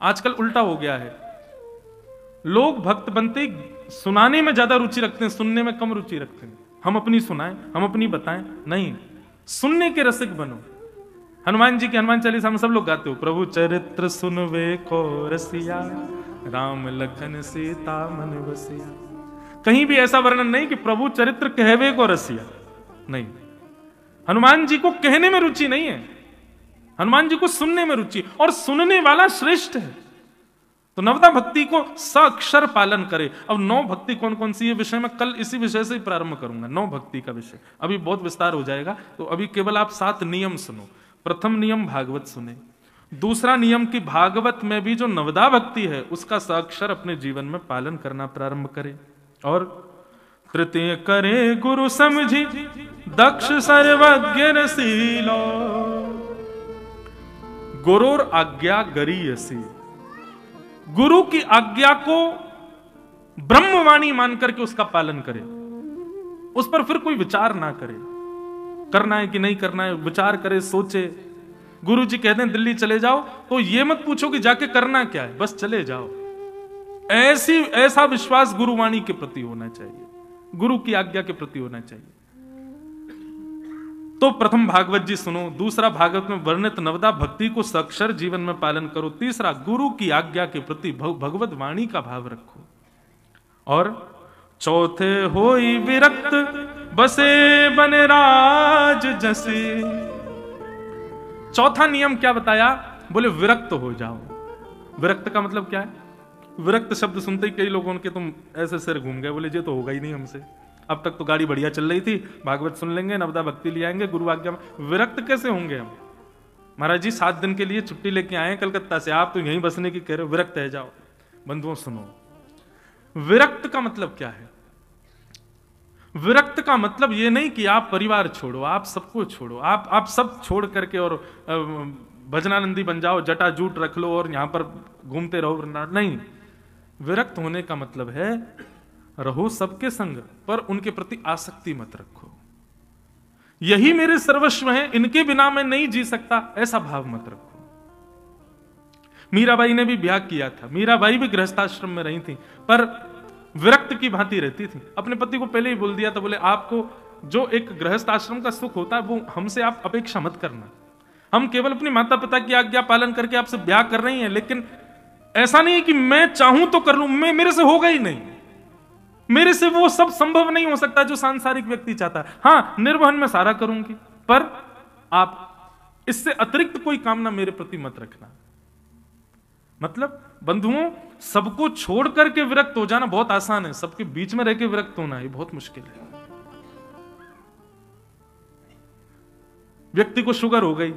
आजकल उल्टा हो गया है, लोग भक्त बनते सुनाने में ज्यादा रुचि रखते हैं, सुनने में कम रुचि रखते हैं। हम अपनी सुनाएं, हम अपनी बताएं, नहीं, सुनने के रसिक बनो। हनुमान जी की हनुमान चालीसा में सब लोग गाते हो, प्रभु चरित्र सुनवे को रसिया, राम लखन सीता मन बसिया। कहीं भी ऐसा वर्णन नहीं कि प्रभु चरित्र कहवे को रसिया, नहीं। हनुमान जी को कहने में रुचि नहीं है, हनुमान जी को सुनने में रुचि, और सुनने वाला श्रेष्ठ है। तो नवदा भक्ति को साक्षर पालन करे। अब 9 भक्ति कौन कौन सी है विषय में कल इसी विषय से ही प्रारंभ करूंगा। 9 भक्ति का विषय अभी बहुत विस्तार हो जाएगा, तो अभी केवल आप 7 नियम सुनो। प्रथम नियम भागवत सुने। दूसरा नियम की भागवत में भी जो नवदा भक्ति है उसका साक्षर अपने जीवन में पालन करना प्रारंभ करे। और तृतीय करे गुरु समझी दक्ष सर्वज्ञ रसीलो, गुरुर आज्ञा गरीयसी। गुरु की आज्ञा को ब्रह्मवाणी मान करके उसका पालन करे, उस पर फिर कोई विचार ना करे, करना है कि नहीं करना है, विचार करे, सोचे। गुरु जी कहते हैं दिल्ली चले जाओ, तो ये मत पूछो कि जाके करना क्या है, बस चले जाओ। ऐसा विश्वास गुरुवाणी के प्रति होना चाहिए, गुरु की आज्ञा के प्रति होना चाहिए। तो प्रथम भागवत जी सुनो, दूसरा भागवत में वर्णित नवदा भक्ति को सक्षर जीवन में पालन करो, तीसरा गुरु की आज्ञा के प्रति भगवत वाणी का भाव रखो, और चौथे होई विरक्त बसे बने राज जसे। चौथा नियम क्या बताया? बोले विरक्त हो जाओ। विरक्त का मतलब क्या है? विरक्त शब्द सुनते ही कई लोगों के तुम ऐसे सिर घूम गए, बोले ये तो होगा ही नहीं हमसे, अब तक तो गाड़ी बढ़िया चल रही थी, भागवत सुन लेंगे, नवदा भक्ति ले आएंगे, गुरु आज्ञा में विरक्त कैसे होंगे हम? महाराज जी 7 दिन के लिए छुट्टी लेके आए हैं कलकत्ता से, आप तो यहीं बसने की कह रहे हो, विरक्त है जाओ। बंधुओं सुनो, विरक्त का मतलब क्या है? विरक्त का मतलब ये नहीं कि आप परिवार छोड़ो, आप सबको छोड़ो, आप सब छोड़ करके और भजनानंदी बन जाओ, जटा जूट रख लो और यहां पर घूमते रहो, नहीं। विरक्त होने का मतलब है रहो सबके संग, पर उनके प्रति आसक्ति मत रखो। यही मेरे सर्वस्व हैं, इनके बिना मैं नहीं जी सकता, ऐसा भाव मत रखो। मीराबाई ने भी ब्याह किया था, मीराबाई भी गृहस्थाश्रम में रही थी, पर विरक्त की भांति रहती थी। अपने पति को पहले ही बोल दिया था, बोले आपको जो एक गृहस्थ आश्रम का सुख होता है वो हमसे आप अपेक्षा मत करना। हम केवल अपनी माता पिता की आज्ञा पालन करके आपसे ब्याह कर रही हैं, लेकिन ऐसा नहीं है कि मैं चाहूं तो कर लूं, मेरे से होगा ही नहीं, मेरे से वो सब संभव नहीं हो सकता जो सांसारिक व्यक्ति चाहता है। हां, निर्वहन में सारा करूंगी, पर आप इससे अतिरिक्त कोई कामना मेरे प्रति मत रखना। मतलब बंधुओं, सबको छोड़ करके विरक्त हो जाना बहुत आसान है, सबके बीच में रह के विरक्त होना ये बहुत मुश्किल है। व्यक्ति को शुगर हो गई,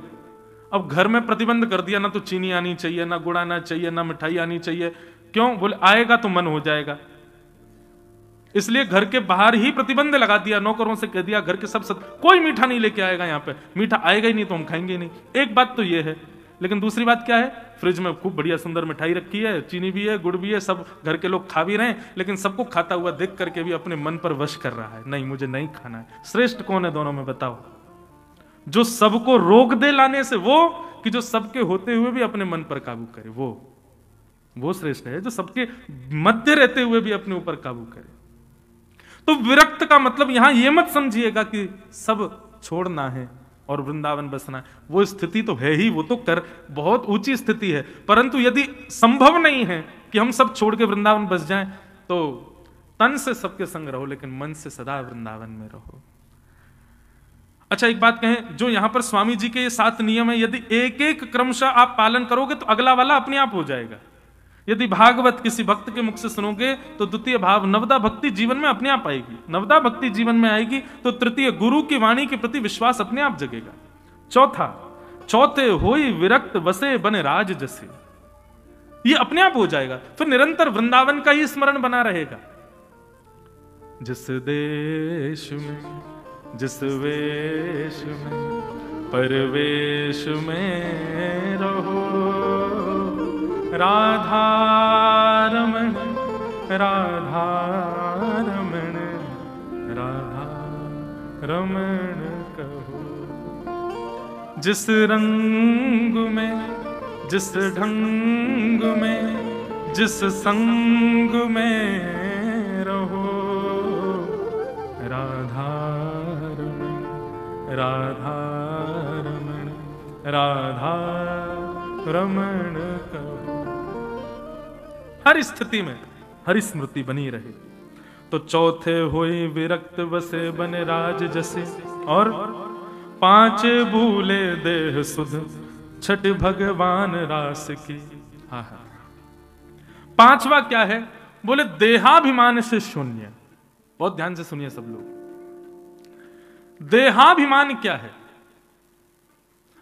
अब घर में प्रतिबंध कर दिया, ना तो चीनी आनी चाहिए, ना गुड़ आना चाहिए, ना मिठाई आनी चाहिए। क्यों? बोले आएगा तो मन हो जाएगा, इसलिए घर के बाहर ही प्रतिबंध लगा दिया, नौकरों से कह दिया घर के सब कोई मीठा नहीं लेके आएगा, यहां पे मीठा आएगा ही नहीं तो हम खाएंगे नहीं। एक बात तो ये है, लेकिन दूसरी बात क्या है? फ्रिज में खूब बढ़िया सुंदर मिठाई रखी है, चीनी भी है, गुड़ भी है, सब घर के लोग खा भी रहे हैं, लेकिन सबको खाता हुआ देख करके भी अपने मन पर वश कर रहा है, नहीं मुझे नहीं खाना है। श्रेष्ठ कौन है दोनों में बताओ? जो सबको रोक दे लाने से, वो कि जो सबके होते हुए भी अपने मन पर काबू करे, वो श्रेष्ठ है, जो सबके मध्य रहते हुए भी अपने ऊपर काबू करे। तो विरक्त का मतलब यहां यह मत समझिएगा कि सब छोड़ना है और वृंदावन बसना है, वो स्थिति तो है ही, वो तो कर बहुत ऊंची स्थिति है, परंतु यदि संभव नहीं है कि हम सब छोड़ के वृंदावन बस जाएं, तो तन से सबके संग रहो, लेकिन मन से सदा वृंदावन में रहो। अच्छा, एक बात कहें, जो यहां पर स्वामी जी के ये 7 नियम है, यदि एक एक क्रमशः आप पालन करोगे तो अगला वाला अपने आप हो जाएगा। यदि भागवत किसी भक्त के मुख से सुनोगे तो द्वितीय भाव नवदा भक्ति जीवन में अपने आप आएगी। नवदा भक्ति जीवन में आएगी तो तृतीय गुरु की वाणी के प्रति विश्वास अपने आप जगेगा। चौथे होई विरक्त बसे बने राज जसे, ये अपने आप हो जाएगा। फिर निरंतर वृंदावन का ही स्मरण बना रहेगा। जिस देश में जिस वेश में परवेश में रहो, राधा रमण राधा रमण राधा रमण कहो। जिस रंग में जिस ढंग में जिस संग में रहो, राधा रमण राधा रमण राधा रमण कहो। हर स्थिति में हरि स्मृति बनी रहे। तो चौथे हुए विरक्त बसे बने राज जसे, और पांच भूले देह सुध छठ भगवान रास की। हाँ हाँ, पांचवा क्या है? बोले देहाभिमान से शून्य। बहुत ध्यान से सुनिए सब लोग। देहाभिमान क्या है?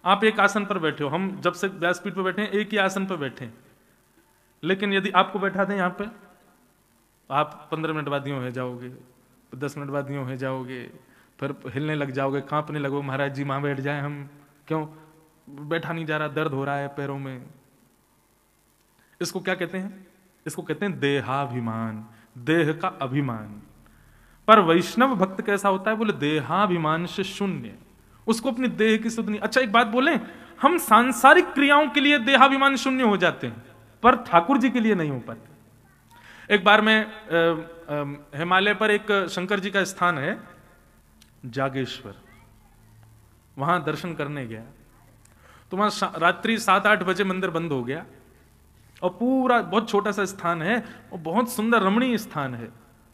आप एक आसन पर बैठे हो, हम जब से व्यासपीठ पर बैठे हैं एक ही आसन पर बैठे हैं, लेकिन यदि आपको बैठा दें यहां पे, आप 15 मिनट बाद यूं हो जाओगे, 10 मिनट बाद यूं हो जाओगे, फिर हिलने लग जाओगे, कांपने लगोगे, महाराज जी वहां बैठ जाए हम, क्यों बैठा नहीं जा रहा, दर्द हो रहा है पैरों में। इसको क्या कहते हैं? इसको कहते हैं देहाभिमान, देह का अभिमान। पर वैष्णव भक्त कैसा होता है? बोले देहाभिमान से शून्य, उसको अपनी देह की सुध नहीं। अच्छा एक बात बोले, हम सांसारिक क्रियाओं के लिए देहाभिमान शून्य हो जाते हैं, पर ठाकुर जी के लिए नहीं हो पाते। एक बार मैं हिमालय पर एक शंकर जी का स्थान है जागेश्वर, वहां दर्शन करने गया। तो वहां रात्रि 7-8 बजे मंदिर बंद हो गया, और पूरा बहुत छोटा सा स्थान है और बहुत सुंदर रमणीय स्थान है।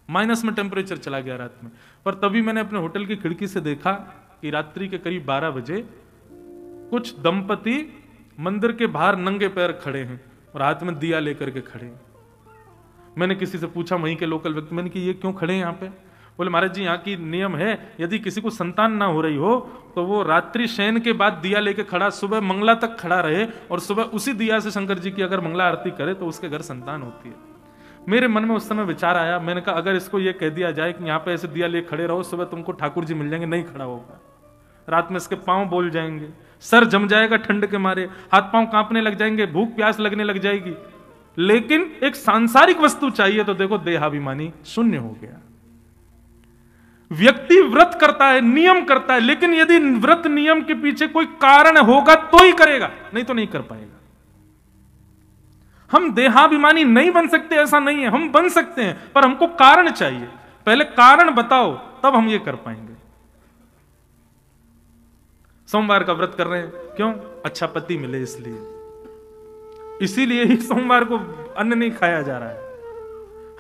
माइनस में टेम्परेचर चला गया रात में। पर तभी मैंने अपने होटल की खिड़की से देखा कि रात्रि के करीब 12 बजे कुछ दंपति मंदिर के बाहर नंगे पैर खड़े हैं और हाथ में दिया लेकर के खड़े हैं। मैंने किसी से पूछा, वहीं के लोकल व्यक्ति, मैंने कि ये क्यों खड़े हैं यहाँ पे? बोले महाराज जी यहाँ की नियम है, यदि किसी को संतान ना हो रही हो तो वो रात्रि शयन के बाद दिया लेके खड़ा सुबह मंगला तक खड़ा रहे, और सुबह उसी दिया से शंकर जी की अगर मंगला आरती करे तो उसके घर संतान होती है। मेरे मन में उस समय विचार आया, मैंने कहा अगर इसको ये कह दिया जाए कि यहाँ पे ऐसे दिया लेके खड़े रहो, सुबह तुमको ठाकुर जी मिल जाएंगे, नहीं खड़ा होगा। रात में इसके पांव बोल जाएंगे, सर जम जाएगा ठंड के मारे, हाथ पांव कांपने लग जाएंगे, भूख प्यास लगने लग जाएगी। लेकिन एक सांसारिक वस्तु चाहिए तो देखो देहाभिमानी शून्य हो गया। व्यक्ति व्रत करता है, नियम करता है, लेकिन यदि व्रत नियम के पीछे कोई कारण होगा तो ही करेगा, नहीं तो नहीं कर पाएगा। हम देहाभिमानी नहीं बन सकते ऐसा नहीं है, हम बन सकते हैं, पर हमको कारण चाहिए। पहले कारण बताओ तब हम ये कर पाएंगे। सोमवार का व्रत कर रहे हैं, क्यों? अच्छा पति मिले इसलिए, इसीलिए ही सोमवार को अन्न नहीं खाया जा रहा है।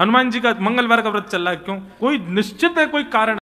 हनुमान जी का मंगलवार का व्रत चल रहा है, क्यों? कोई निश्चित है, कोई कारण।